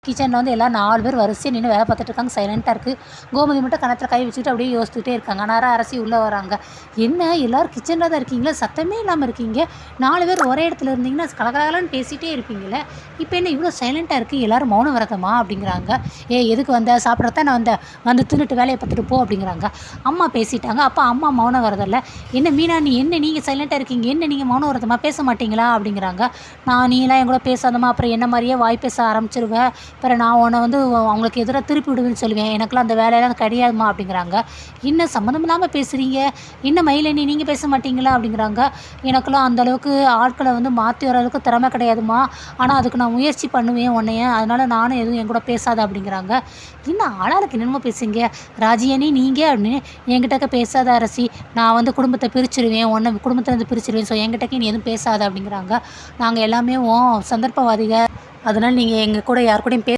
கிச்சனில் வந்து எல்லாம் 4 பேர் வரிசையாக நின்று வேலை பார்த்துட்டு இருக்காங்க. சைலண்ட்டாக இருக்குது. கோமதி மட்டும் கன்னத்தில் கை வச்சுட்டு அப்படியே யோசிச்சுட்டே இருக்காங்க. நேரம் அரசி உள்ளே வராங்க. என்ன எல்லோரும் கிச்சனில் தான் இருக்கீங்களா, சத்தமே இல்லாமல் இருக்கீங்க, 4 பேர் ஒரே இடத்துல இருந்தீங்கன்னா கலகலன்னு பேசிகிட்டே இருப்பீங்களே, இப்போ என்ன இவ்வளோ சைலண்ட்டாக இருக்குது, எல்லோரும் மௌன விரதமா அப்படிங்கிறாங்க. எதுக்கு வந்த, சாப்பிட்றதான் நான் வந்து தின்னுட்டு வேலையை பார்த்துட்டு போ அப்படிங்கிறாங்க. அம்மா பேசிட்டாங்க. அப்போ அம்மா மௌன விரதம் இல்லை. என்ன மீனா நீ என்ன நீங்கள் சைலண்ட்டாக இருக்கீங்க, என்ன நீங்கள் மௌன விரதமாக பேச மாட்டீங்களா அப்படிங்கிறாங்க. நீலாம் என் கூட பேசாதம்மா, அப்புறம் என்ன மாதிரியே வாய் பேச ஆரம்பிச்சிருவேன், அப்புறம் நான் உன்னை வந்து அவங்களுக்கு எதிராக திருப்பி விடுவேன்னு சொல்லுவேன், எனக்குலாம் அந்த வேலையெல்லாம் கிடையாதுமா அப்படிங்கிறாங்க. இன்னும் சம்மந்தம் இல்லாமல் பேசுகிறீங்க, இன்னும் மயிலேனி நீங்கள் பேச மாட்டீங்களா அப்படிங்கிறாங்க. எனக்குலாம் அந்தளவுக்கு ஆட்களை வந்து மாற்றி வர அளவுக்கு திறமை கிடையாதுமா, ஆனால் அதுக்கு நான் முயற்சி பண்ணுவேன் உன்னைய, அதனால் நானும் எதுவும் என் கூட பேசாத அப்படிங்கிறாங்க. இன்னும் ஆளாளுக்கு என்னமோ பேசுங்க, ராஜியணி நீங்கள் அப்படின்னு, என்கிட்டக்க பேசாத அரசி, நான் வந்து குடும்பத்தை பிரிச்சுருவேன், உன்னை குடும்பத்துலேருந்து பிரிச்சுருவேன், ஸோ என்கிட்டக்க நீ எதுவும் பேசாத அப்படிங்கிறாங்க. நாங்கள் எல்லாமே சந்தர்ப்பவாதிகள், அதனால் நீங்கள் எங்கள் கூட யார் கூடயும்